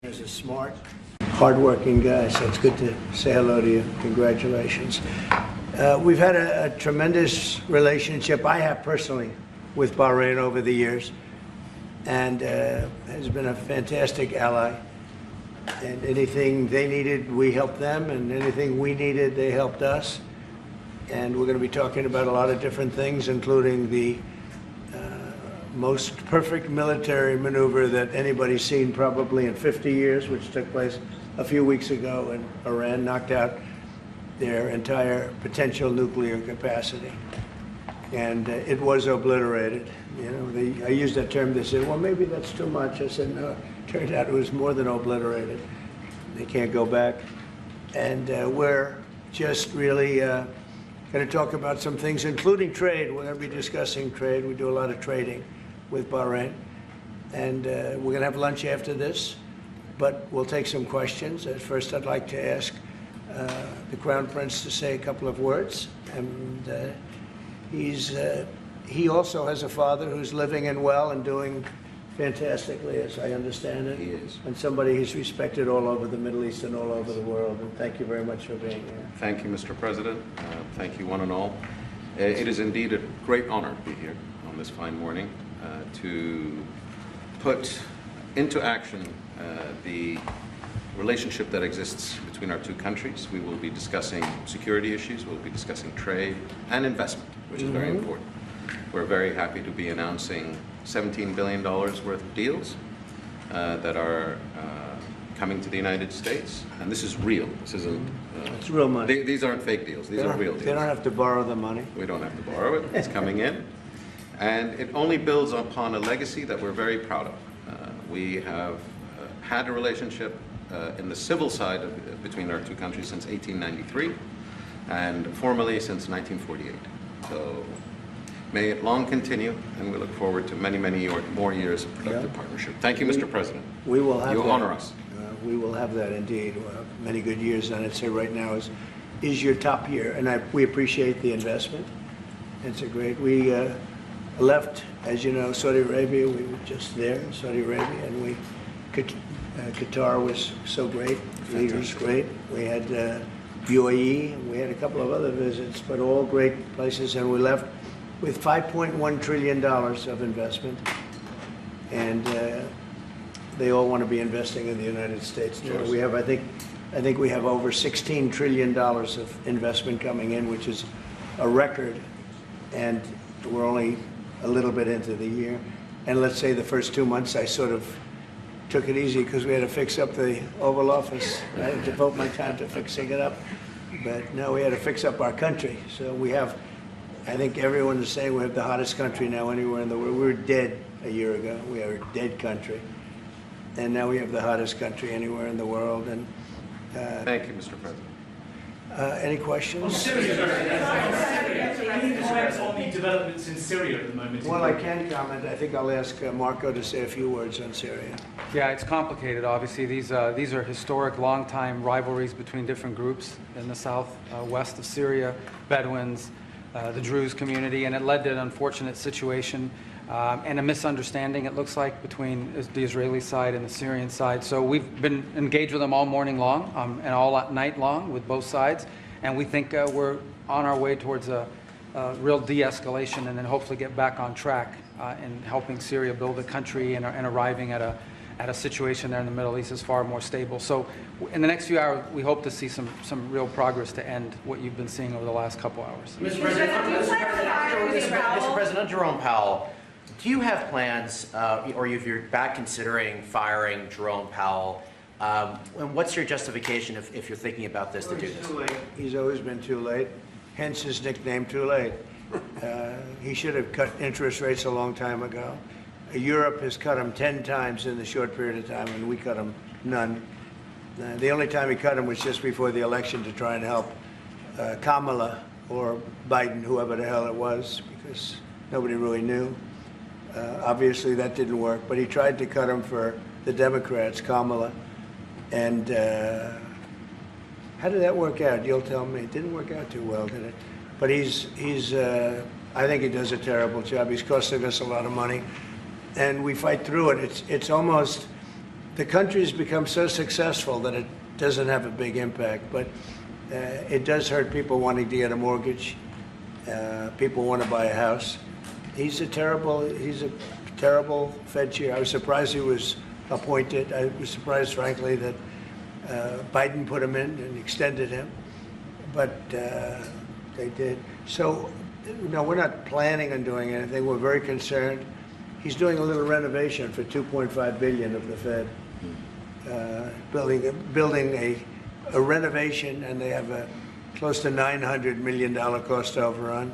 He's a smart, hardworking guy, so it's good to say hello to you. Congratulations. We've had a tremendous relationship, I have personally, with Bahrain over the years, and has been a fantastic ally. And anything they needed, we helped them, and anything we needed, they helped us. And we're going to be talking about a lot of different things, including the most perfect military maneuver that anybody's seen probably in 50 years, which took place a few weeks ago in Iran, knocked out their entire potential nuclear capacity. And it was obliterated. You know, I used that term. They said, well, maybe that's too much. I said, no, it turned out it was more than obliterated. They can't go back. And we're just really going to talk about some things, including trade. We're going to be discussing trade. We do a lot of trading with Bahrain. And we're going to have lunch after this, but we'll take some questions. At first, I'd like to ask the Crown Prince to say a couple of words. And he also has a father who's living and well and doing fantastically, as I understand it. He is. And somebody who's respected all over the Middle East and all over the world. And thank you very much for being here. Thank you, Mr. President. Thank you, one and all. It is indeed a great honor to be here on this fine morning to put into action the relationship that exists between our two countries. We will be discussing security issues, we'll be discussing trade and investment, which is very important. We're very happy to be announcing $17 billion worth of deals that are coming to the United States. And this is real. This isn't... it's real money. These aren't fake deals. These are real deals. They don't have to borrow the money. We don't have to borrow it. It's coming in. And it only builds upon a legacy that we're very proud of. We have had a relationship in the civil side between our two countries since 1893 and formally since 1948. So may it long continue, and we look forward to many, many more years of productive partnership. Thank you, Mr. President. We will have you that. honor us. We will have that indeed. We'll have many good years, and I'd say right now is your top year, and we appreciate the investment. It's a great. We left, as you know, Saudi Arabia. We were just there in Saudi Arabia, and Qatar was so great. Leaders great. We had UAE, and we had a couple of other visits, but all great places, and we left with $5.1 trillion of investment, and they all want to be investing in the United States. Sure. We have, I think we have over $16 trillion of investment coming in, which is a record, and we're only a little bit into the year. And let's say the first 2 months, I sort of took it easy because we had to fix up the Oval Office. I had to devote my time to fixing it up, but now we had to fix up our country. So we have, I think everyone is saying we have the hottest country now anywhere in the world. We were dead a year ago. We are a dead country. And now we have the hottest country anywhere in the world. And thank you, Mr. President. Any questions? On Syria, any comments on the developments in Syria at the moment? Well, I can comment. I think I'll ask Marco to say a few words on Syria. Yeah, it's complicated, obviously. These are historic, long-time rivalries between different groups in the southwest of Syria, Bedouins, the Druze community, and it led to an unfortunate situation and a misunderstanding, it looks like, between the Israeli side and the Syrian side. So we've been engaged with them all morning long and all night long with both sides, and we think we're on our way towards a real de-escalation and then hopefully get back on track in helping Syria build a country and arriving at a situation there in the Middle East is far more stable. So in the next few hours, we hope to see some real progress to end what you've been seeing over the last couple hours. Mr. President, Jerome Powell, do you have plans, or if you're back considering firing Jerome Powell, and what's your justification if you're thinking about this to do this? Too late. He's always been too late, hence his nickname, Too Late. He should have cut interest rates a long time ago. Europe has cut them 10 times in the short period of time, and we cut them none. The only time he cut them was just before the election to try and help Kamala or Biden, whoever the hell it was, because nobody really knew. Obviously, that didn't work, but he tried to cut them for the Democrats, Kamala. And how did that work out? You'll tell me. It didn't work out too well, did it? But I think he does a terrible job. He's costing us a lot of money. And we fight through it. It's almost the country has become so successful that it doesn't have a big impact, but it does hurt people wanting to get a mortgage. People want to buy a house. He's a terrible Fed chair. I was surprised he was appointed. I was surprised, frankly, that Biden put him in and extended him, but they did. So, no, we're not planning on doing anything. We're very concerned. He's doing a little renovation for $2.5 billion of the Fed, building a renovation, and they have a close to $900 million cost overrun,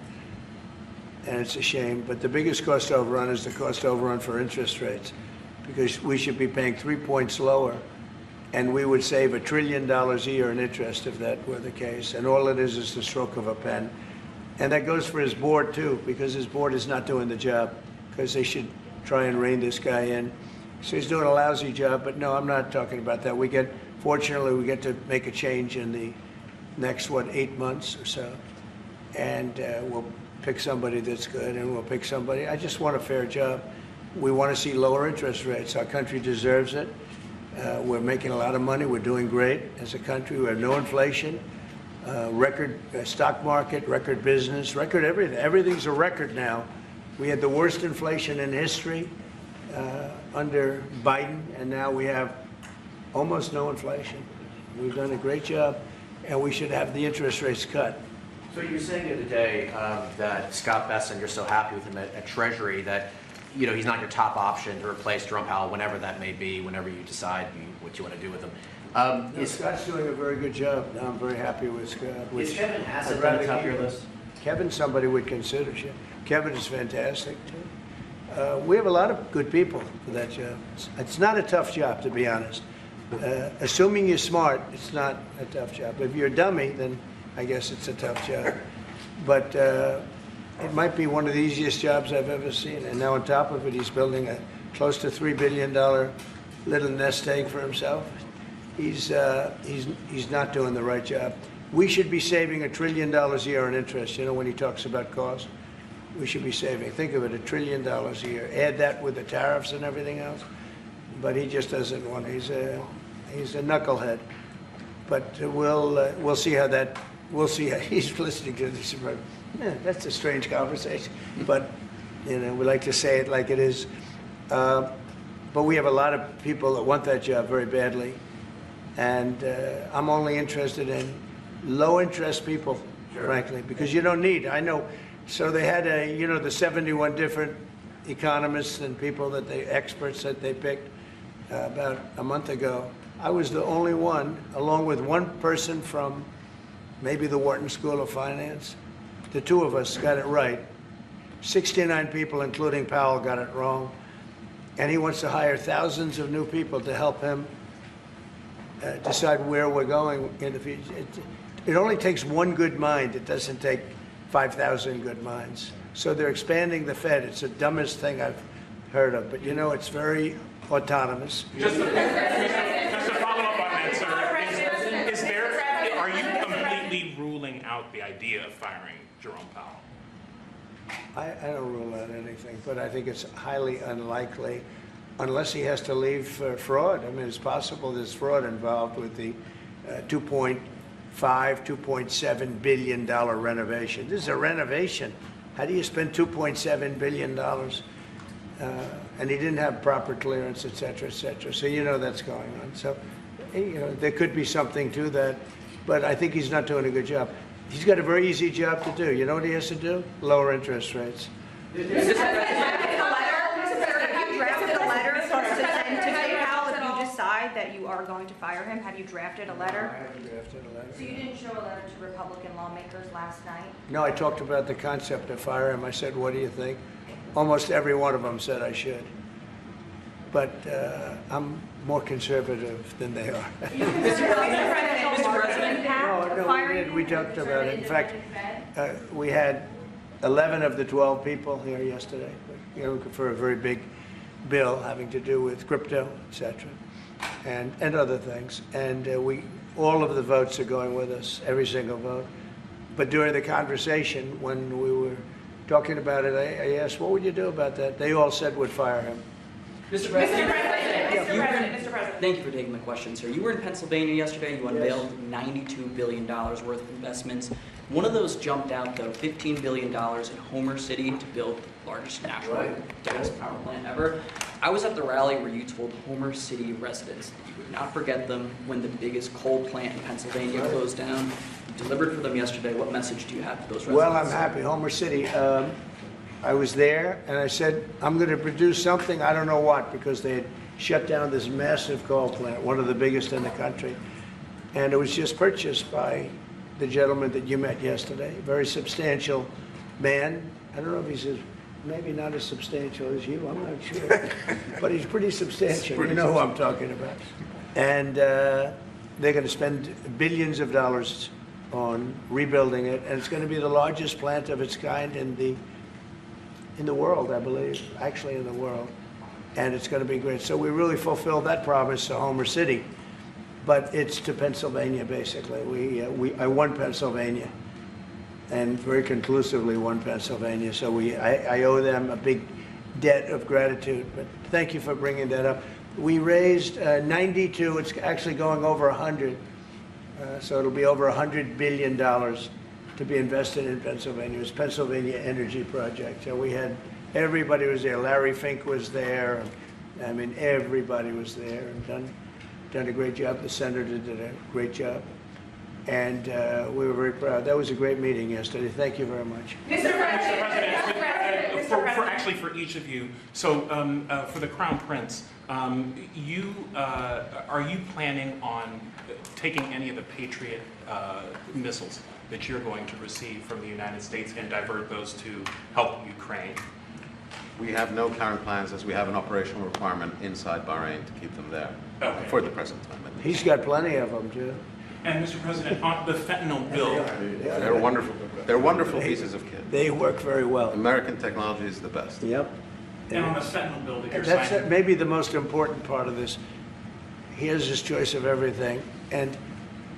and it's a shame. But the biggest cost overrun is the cost overrun for interest rates, because we should be paying 3 points lower, and we would save $1 trillion a year in interest if that were the case. And all it is the stroke of a pen. And that goes for his board, too, because his board is not doing the job, because they should try and rein this guy in. So he's doing a lousy job, but no, I'm not talking about that. Fortunately, we get to make a change in the next, 8 months or so. And we'll pick somebody that's good, and we'll pick somebody. I just want a fair job. We want to see lower interest rates. Our country deserves it. We're making a lot of money. We're doing great as a country. We have no inflation, record stock market, record business, record everything. Everything's a record now. We had the worst inflation in history under Biden, and now we have almost no inflation. We've done a great job, and we should have the interest rates cut. So you're saying the other day that Scott Bessent, you're so happy with him at Treasury that he's not your top option to replace Jerome Powell whenever that may be, whenever you decide what you want to do with him. Scott's doing a very good job. I'm very happy with Scott. Is Kevin Hassett on the top of your list? Kevin's somebody would consider. Kevin is fantastic, too. We have a lot of good people for that job. It's not a tough job, to be honest. Assuming you're smart, it's not a tough job. If you're a dummy, then I guess it's a tough job. But it might be one of the easiest jobs I've ever seen. And now on top of it, he's building a close to $3 billion little nest egg for himself. He's not doing the right job. We should be saving $1 trillion a year in interest. When he talks about cost, we should be saving. Think of it, $1 trillion a year. Add that with the tariffs and everything else. But he just doesn't want. He's a knucklehead. But we'll see how that. We'll see how he's listening to this. That's a strange conversation. But we like to say it like it is. But we have a lot of people that want that job very badly. And I'm only interested in low-interest people, frankly, because you don't need. I know. So they had the 71 different economists and people experts that they picked about a month ago. I was the only one, along with one person from maybe the Wharton School of Finance. The two of us got it right. 69 people, including Powell, got it wrong. And he wants to hire thousands of new people to help him decide where we're going in the future. It only takes one good mind. It doesn't take 5,000 good minds. So they're expanding the Fed. It's the dumbest thing I've heard of. But it's very autonomous. Just to follow up on that, sir, are you completely ruling out the idea of firing Jerome Powell? I don't rule out anything, but I think it's highly unlikely unless he has to leave for fraud. I mean, it's possible there's fraud involved with the $2.7 billion renovation. This is a renovation. How do you spend $2.7 billion? And he didn't have proper clearance, et cetera, et cetera. So that's going on. So there could be something to that, but I think he's not doing a good job. He's got a very easy job to do. You know what he has to do? Lower interest rates. Have you drafted a letter to send to Powell if you decide that you are going to fire him? Have you drafted a letter? I haven't drafted a letter. So you didn't show a letter to Republican lawmakers last night? No, I talked about the concept of fire him. I said, what do you think? Almost every one of them said I should. But I'm more conservative than they are. Mr. President, No, we talked about it. In fact, we had 11 of the 12 people here yesterday, for a very big bill having to do with crypto, et cetera, and other things. And all of the votes are going with us, every single vote. But during the conversation, when we were talking about it, I asked, what would you do about that? They all said would fire him. Mr. President, Mr. President. Thank you for taking my question, sir. You were in Pennsylvania yesterday. You unveiled $92 billion worth of investments. One of those jumped out, though, $15 billion in Homer City to build the largest natural gas power plant ever. I was at the rally where you told Homer City residents that you would not forget them when the biggest coal plant in Pennsylvania closed down. You delivered for them yesterday. What message do you have to those residents? Well, I'm happy. Homer City, I was there and I said, I'm going to produce something, I don't know what, because they had shut down this massive coal plant, one of the biggest in the country. And it was just purchased by the gentleman that you met yesterday, a very substantial man. I don't know if he's maybe not as substantial as you, I'm not sure. But he's pretty substantial, you know who I'm talking about. And they're going to spend billions of dollars on rebuilding it, and it's going to be the largest plant of its kind in the world, I believe, actually in the world. And it's going to be great. So we really fulfilled that promise to Homer City. But it's to Pennsylvania, basically. I won Pennsylvania, and very conclusively won Pennsylvania. So I owe them a big debt of gratitude. But thank you for bringing that up. We raised 92. It's actually going over 100. So it'll be over $100 billion to be invested in Pennsylvania. It was Pennsylvania Energy Project. So we had, everybody was there. Larry Fink was there. I mean, everybody was there and done a great job. The senator did a great job. And we were very proud. That was a great meeting yesterday. Thank you very much. Mr. President, actually for each of you, so for the Crown Prince, are you planning on taking any of the Patriot missiles that you're going to receive from the United States and divert those to help Ukraine? We have no current plans, as we have an operational requirement inside Bahrain to keep them there for the present time. He's got plenty of them, too. And Mr. President, on the fentanyl bill, They're wonderful. They're wonderful pieces of kit. They work very well. American technology is the best. Yep. and on the fentanyl bill that you're That's signing. maybe the most important part of this. He has his choice of everything, and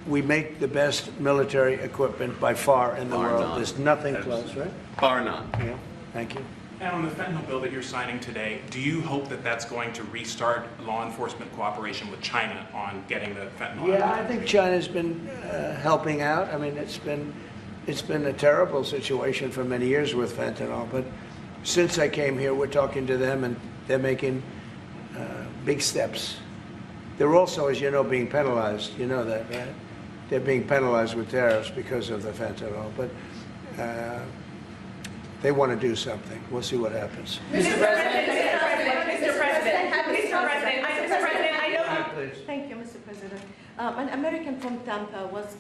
we make the best military equipment by far in the Bar world. none. There's nothing close, right? Bar none. Yeah, thank you. And on the fentanyl bill that you're signing today, do you hope that that's going to restart law enforcement cooperation with China on getting the fentanyl Yeah, out? I think China's been helping out. I mean, it's been a terrible situation for many years with fentanyl, but since I came here, we're talking to them, and they're making big steps. They're also, as you know, being penalized. You know that, right? They're being penalized with tariffs because of the fentanyl, but they want to do something. We'll see what happens. Mr. President, I know. Thank you, Mr. President. An American from Tampa was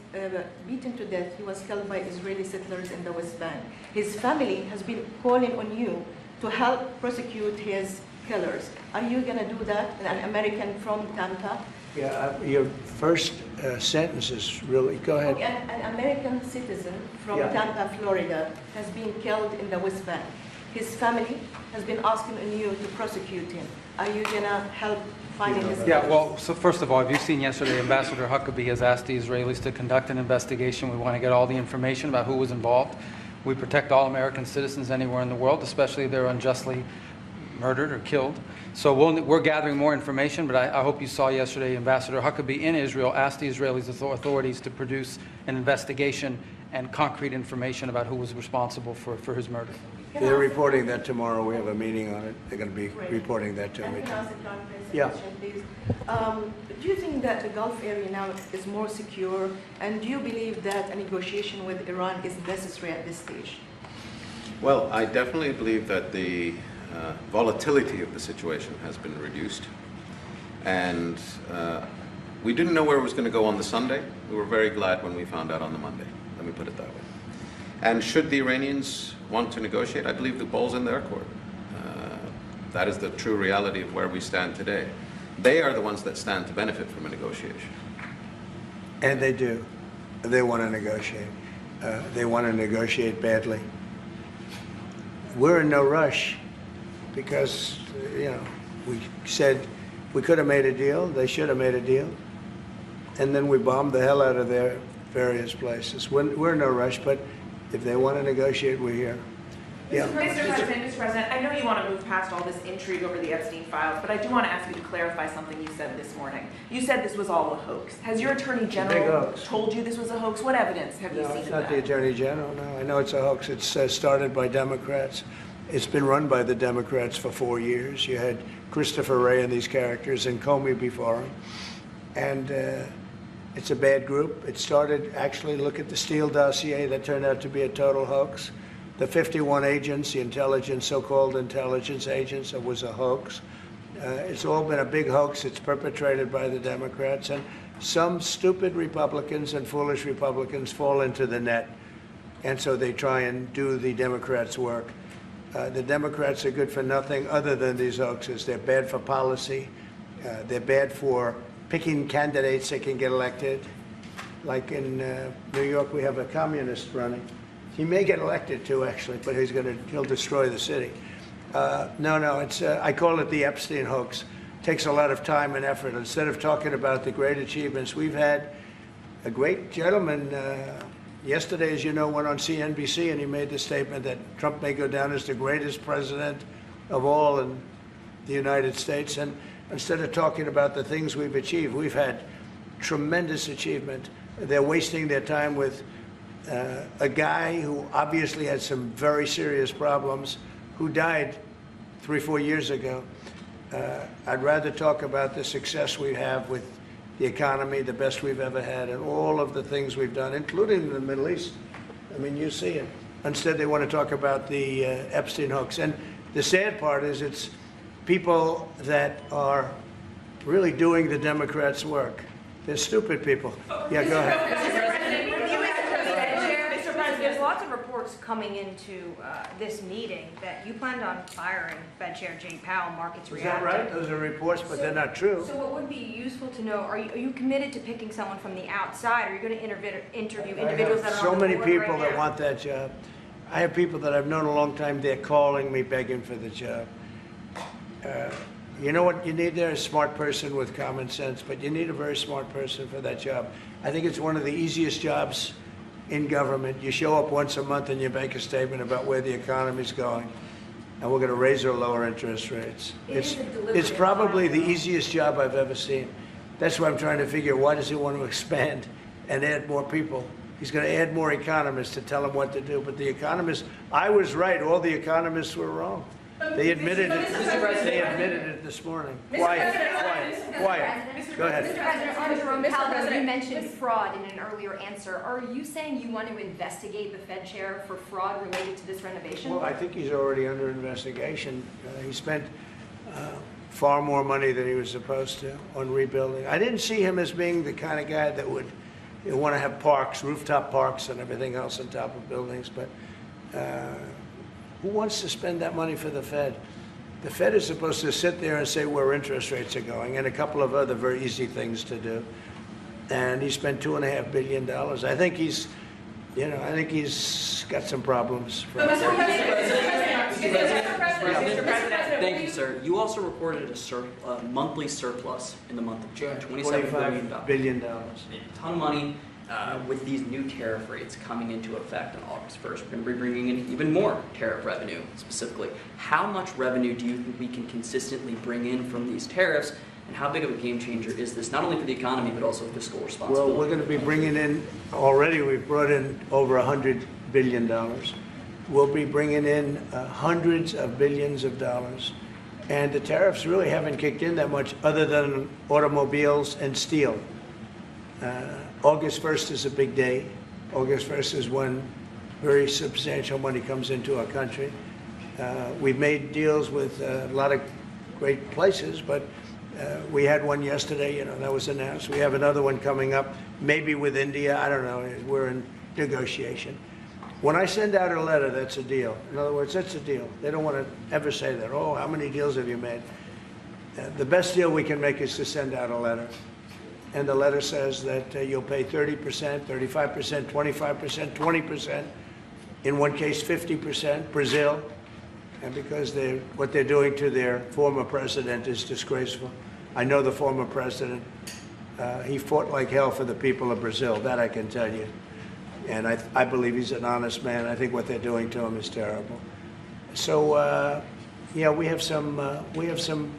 beaten to death. He was killed by Israeli settlers in the West Bank. His family has been calling on you to help prosecute his killers. Are you going to do that? An American from Tampa? Yeah, your first sentence is really, go ahead. An American citizen from Tampa, Florida, has been killed in the West Bank. His family has been asking on you to prosecute him. Are you going to help finding his killers? Yeah, well, so first of all, have you seen yesterday, Ambassador Huckabee has asked the Israelis to conduct an investigation. We want to get all the information about who was involved. We protect all American citizens anywhere in the world, especially if they're unjustly murdered or killed. So we're gathering more information, but I hope you saw yesterday Ambassador Huckabee in Israel asked the Israeli authorities to produce an investigation and concrete information about who was responsible for his murder. They're reporting that tomorrow. We have a meeting on it. They're going to be reporting that to me. Can I ask the Crown Prince a Yeah. question, please? Do you think that the Gulf area now is more secure, and do you believe that a negotiation with Iran is necessary at this stage? Well, I definitely believe that the volatility of the situation has been reduced. And we didn't know where it was going to go on the Sunday. We were very glad when we found out on the Monday. Let me put it that way. And should the Iranians want to negotiate, I believe the ball's in their court. That is the true reality of where we stand today. They are the ones that stand to benefit from a negotiation. And they do. They want to negotiate. They want to negotiate badly. We're in no rush because, we said we could have made a deal. They should have made a deal. And then we bombed the hell out of their various places. We're in no rush, but if they want to negotiate, we're here. Yeah. Mr. President, I know you want to move past all this intrigue over the Epstein files, but I do want to ask you to clarify something you said this morning. You said this was all a hoax. Has your Attorney General told you this was a hoax? What evidence have you seen No, it's of not that? the Attorney General, no. I know it's a hoax. It's started by Democrats. It's been run by the Democrats for 4 years. You had Christopher Wray and these characters and Comey before him. And it's a bad group. It started, actually, look at the Steele dossier. That turned out to be a total hoax. The 51 agents, the intelligence, so-called intelligence agents, it was a hoax. It's all been a big hoax. It's perpetrated by the Democrats. And some stupid Republicans and foolish Republicans fall into the net. And so they try and do the Democrats' work. The Democrats are good for nothing other than these hoaxes. They're bad for policy. They're bad for picking candidates that can get elected. Like in New York, we have a communist running. He may get elected too, actually, but he'll destroy the city. No, it's I call it the Epstein hoax. It takes a lot of time and effort. Instead of talking about the great achievements, we've had a great gentleman. Yesterday, as you know, went on CNBC and he made the statement that Trump may go down as the greatest president of all in the United States. And instead of talking about the things we've achieved, we've had tremendous achievement. They're wasting their time with a guy who obviously had some very serious problems, who died 3-4 years ago. I'd rather talk about the success we have with the economy, the best we've ever had, and all of the things we've done, including the Middle East. I mean, you see it. Instead, they want to talk about the Epstein hoax. And the sad part is it's people that are really doing the Democrats' work. They're stupid people. Yeah, go ahead. There's lots of reports coming into this meeting that you planned on firing Fed Chair Jay Powell. Markets Is that reacted. right? Those are reports, but they're not true. So what would be useful to know, are you committed to picking someone from the outside? Are you going to interview individuals that are so on the many board people right that now? want that job. I have people that I've known a long time. They're calling me, begging for the job. You know what you need there? A smart person with common sense, but you need a very smart person for that job. I think it's one of the easiest jobs in government. You show up once a month and you make a statement about where the economy's going, and we're going to raise or lower interest rates. It's probably the easiest job I've ever seen. That's why I'm trying to figure, why does he want to expand and add more people? He's going to add more economists to tell him what to do. But the economists, I was right. All the economists were wrong. They admitted it. They admitted it this morning. Quiet. Go ahead. Mr. President, on Jerome Powell, you mentioned fraud in an earlier answer. Are you saying you want to investigate the Fed chair for fraud related to this renovation? Well, I think he's already under investigation. He spent far more money than he was supposed to on rebuilding. I didn't see him as being the kind of guy that would want to have parks, rooftop parks and everything else on top of buildings. But who wants to spend that money for the Fed? The Fed is supposed to sit there and say where interest rates are going and a couple of other very easy things to do. And he spent $2.5 billion. I think he's got some problems. Thank you, sir. You also reported a monthly surplus in the month of June, $27 billion. $25 billion. A ton of money. With these new tariff rates coming into effect on August 1st, we're going to be bringing in even more tariff revenue specifically. How much revenue do you think we can consistently bring in from these tariffs, and how big of a game changer is this, not only for the economy, but also fiscal responsibility? Well, we're going to be bringing in, already we've brought in over $100 billion. We'll be bringing in hundreds of billions of dollars. And the tariffs really haven't kicked in that much other than automobiles and steel. August 1st is a big day. August 1st is when very substantial money comes into our country. We've made deals with a lot of great places, but we had one yesterday, that was announced. We have another one coming up, maybe with India. I don't know. We're in negotiation. When I send out a letter, that's a deal. In other words, that's a deal. They don't want to ever say that. Oh, how many deals have you made? The best deal we can make is to send out a letter. And the letter says that you'll pay 30%, 35%, 25%, 20%, in one case 50%, Brazil, and because what they're doing to their former president is disgraceful. I know the former president, he fought like hell for the people of Brazil, that I can tell you. And I believe he's an honest man. I think what they're doing to him is terrible. So, yeah, we have some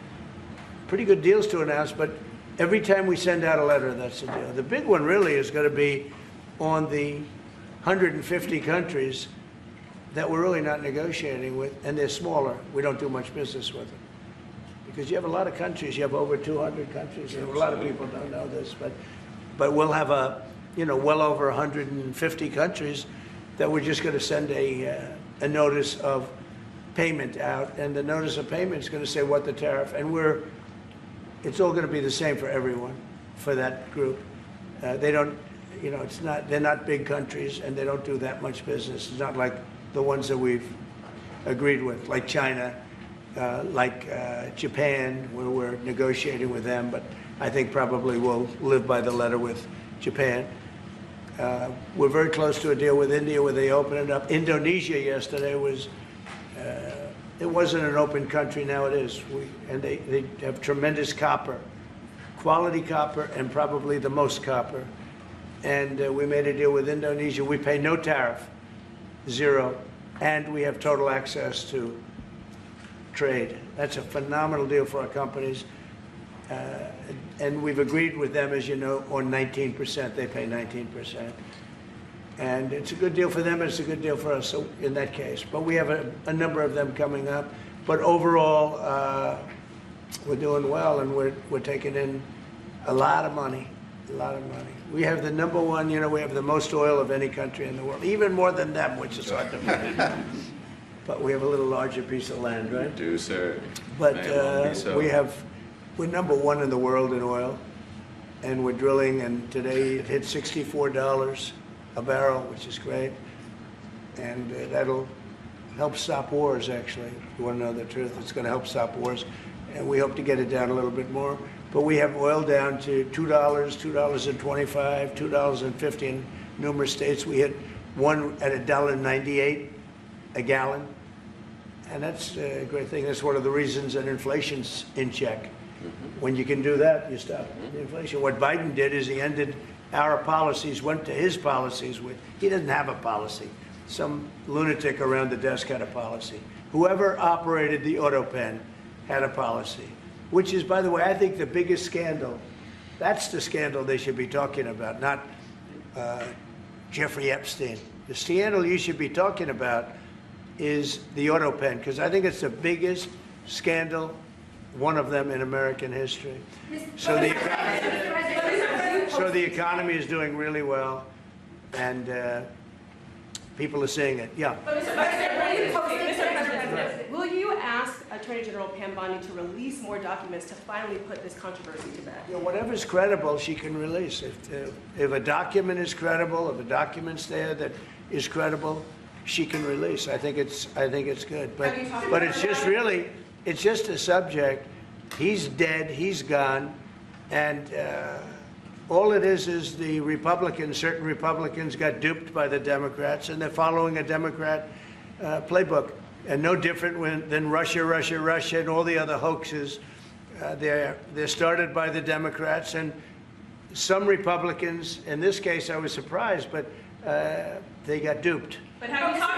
pretty good deals to announce, but every time we send out a letter, that's the deal. The big one really is going to be on the 150 countries that we're really not negotiating with, and they're smaller. We don't do much business with them. Because you have a lot of countries, you have over 200 countries, and a lot of people don't know this, but we'll have well over 150 countries that we're just going to send a notice of payment out, and the notice of payment is going to say what the tariff, and it's all going to be the same for everyone, for that group. They don't, they're not big countries, and they don't do that much business. It's not like the ones that we've agreed with, like China, like Japan, where we're negotiating with them, but I think probably we'll live by the letter with Japan. We're very close to a deal with India where they open it up. Indonesia yesterday was, it wasn't an open country, now it is. And they have tremendous copper, quality copper, and probably the most copper. And we made a deal with Indonesia. We pay no tariff, 0, and we have total access to trade. That's a phenomenal deal for our companies. And we've agreed with them, as you know, on 19%. They pay 19%. And it's a good deal for them, it's a good deal for us, so in that case. But we have a number of them coming up. But overall, we're doing well, and we're taking in a lot of money, a lot of money. We have the number one, we have the most oil of any country in the world, even more than them, which is hard to believe. But we have a little larger piece of land, right? We do, sir. But So. we're number one in the world in oil, and we're drilling, and today it hit $64 a barrel, which is great. And that'll help stop wars, actually. If you want to know the truth, it's going to help stop wars. And we hope to get it down a little bit more. But we have oil down to $2, $2.25, $2.50 in numerous states. We hit one at $1.98 a gallon. And that's a great thing. That's one of the reasons that inflation's in check. When you can do that, you stop the inflation. What Biden did is he ended our policies, went to his policies. He doesn't have a policy. Some lunatic around the desk had a policy. Whoever operated the auto pen had a policy, which is, by the way, I think the biggest scandal. That's the scandal they should be talking about, not Jeffrey Epstein. The scandal you should be talking about is the auto pen, because I think it's the biggest scandal, one of them in American history. So the economy is doing really well, and people are seeing it. Yeah. Will you ask Attorney General Pam Bondi to release more documents to finally put this controversy to bed? Whatever's credible, she can release. If a document is credible, if a document's there that is credible, she can release. I think it's good. But it's just really, it's just a subject. He's dead. He's gone, and all it is the Republicans. Certain Republicans got duped by the Democrats, and they're following a Democrat playbook. And no different than Russia, and all the other hoaxes. They're started by the Democrats, and some Republicans. In this case, I was surprised, but they got duped. But have you talked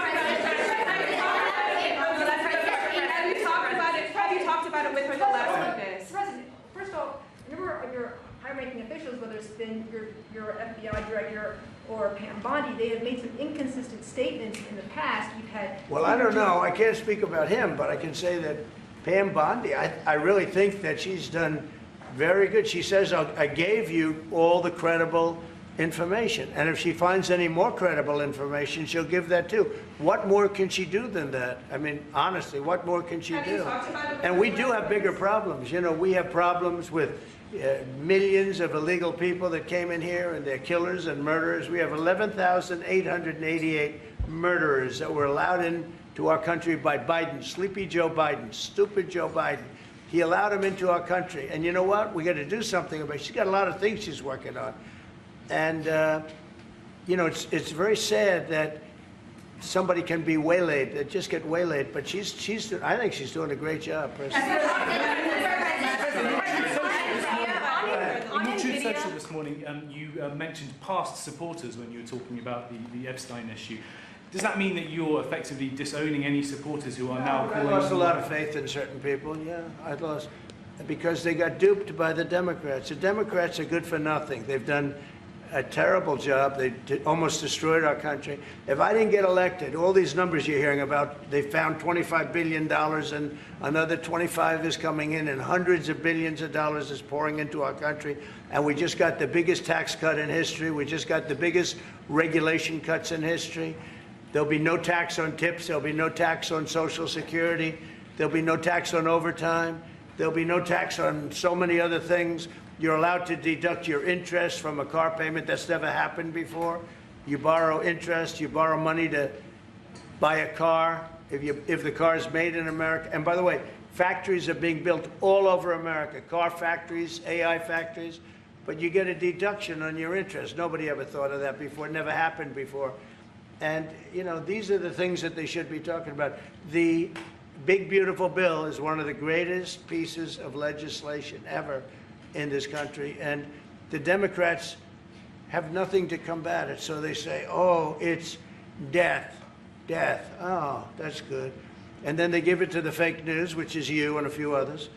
about it? Have you talked about it with her the last witness? President, first of all, a number of your high-ranking officials, whether it's been your FBI director or Pam Bondi, they have made some inconsistent statements in the past. You've had. Well, I don't know. I can't speak about him, but I can say that Pam Bondi, I really think that she's done very good. She says, I gave you all the credible information. And if she finds any more credible information, she'll give that too. What more can she do than that? I mean, honestly, what more can she do? And we do have bigger problems. We have problems with millions of illegal people that came in here, and they're killers and murderers. We have 11,888 murderers that were allowed into our country by Biden, Sleepy Joe Biden, stupid Joe Biden. He allowed them into our country. And you know what? We got to do something about it. She's got a lot of things she's working on. And, it's very sad that somebody can be waylaid, that just get waylaid, but I think she's doing a great job, personally. In your truth section this morning, you mentioned past supporters when you were talking about the Epstein issue. does that mean that you're effectively disowning any supporters who are now I calling? lost a lot of faith in certain people, yeah, I lost, because they got duped by the Democrats. The Democrats are good for nothing. They've done a terrible job. They almost destroyed our country. If I didn't get elected, all these numbers you're hearing about, they found $25 billion and another 25 is coming in and hundreds of billions of dollars is pouring into our country. And we just got the biggest tax cut in history. We just got the biggest regulation cuts in history. There'll be no tax on tips. There'll be no tax on Social Security. There'll be no tax on overtime. There'll be no tax on so many other things. You're allowed to deduct your interest from a car payment. That's never happened before. You borrow interest, you borrow money to buy a car if the car is made in America. And by the way, factories are being built all over America, car factories, AI factories, but you get a deduction on your interest. Nobody ever thought of that before. It never happened before. And, you know, these are the things that they should be talking about. The big, beautiful bill is one of the greatest pieces of legislation ever in this country, and the Democrats have nothing to combat it. So they say, oh, it's death, death. Oh, that's good. And then they give it to the fake news, which is you and a few others.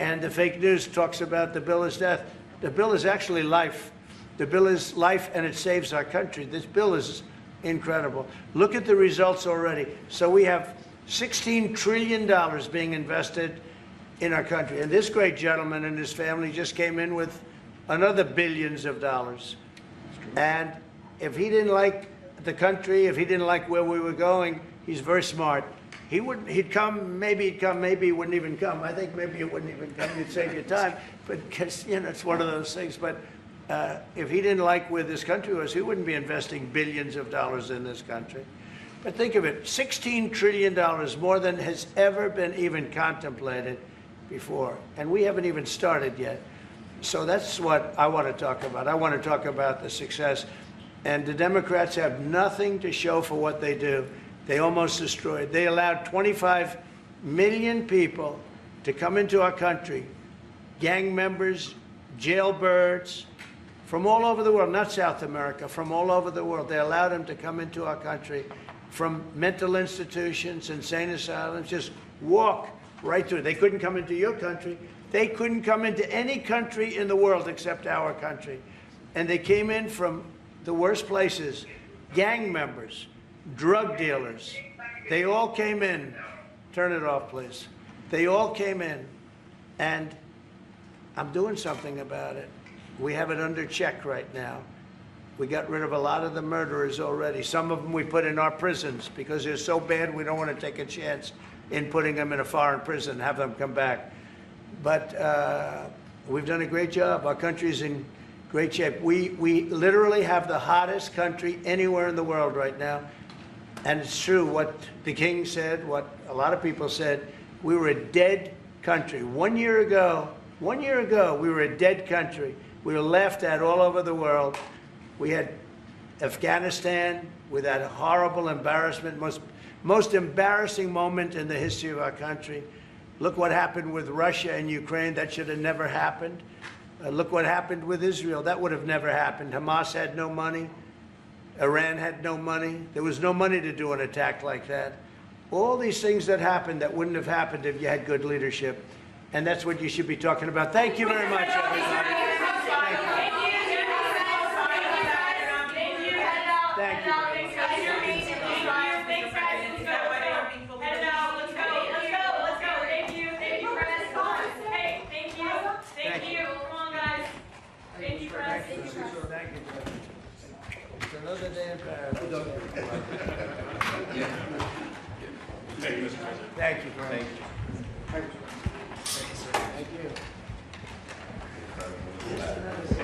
And the fake news talks about the bill is death. The bill is actually life. The bill is life, and it saves our country. This bill is incredible. Look at the results already. So we have $16 trillion being invested in our country. And this great gentleman and his family just came in with another billions of dollars. And if he didn't like the country, if he didn't like where we were going, he's very smart. He'd come, maybe he wouldn't even come. I think maybe he wouldn't even come. You'd save your time. But, because, you know, it's one of those things. But if he didn't like where this country was, he wouldn't be investing billions of dollars in this country. But think of it, $16 trillion, more than has ever been even contemplated before. And we haven't even started yet. So that's what I want to talk about. I want to talk about the success. And the Democrats have nothing to show for what they do. They almost destroyed. They allowed 25 million people to come into our country, gang members, jailbirds, from all over the world, not South America, from all over the world. They allowed them to come into our country from mental institutions, insane asylums, just walk right through. They couldn't come into your country. They couldn't come into any country in the world except our country. And they came in from the worst places, gang members, drug dealers. They all came in. Turn it off, please. They all came in, and I'm doing something about it. We have it under check right now. We got rid of a lot of the murderers already. Some of them we put in our prisons because they're so bad we don't want to take a chance in putting them in a foreign prison, have them come back. But we've done a great job. Our country's in great shape. We literally have the hottest country anywhere in the world right now. And it's true what the king said, what a lot of people said. We were a dead country. 1 year ago, we were a dead country. We were laughed at all over the world. We had Afghanistan with that horrible embarrassment, most embarrassing moment in the history of our country. Look what happened with Russia and Ukraine. That should have never happened. Look what happened with Israel. That would have never happened. Hamas had no money. Iran had no money. There was no money to do an attack like that. All these things that happened that wouldn't have happened if you had good leadership. And that's what you should be talking about. Thank you very much, everybody. Thank you. It's another day in paradise. Thank you, Mr. President. Thank you very much. Thank you.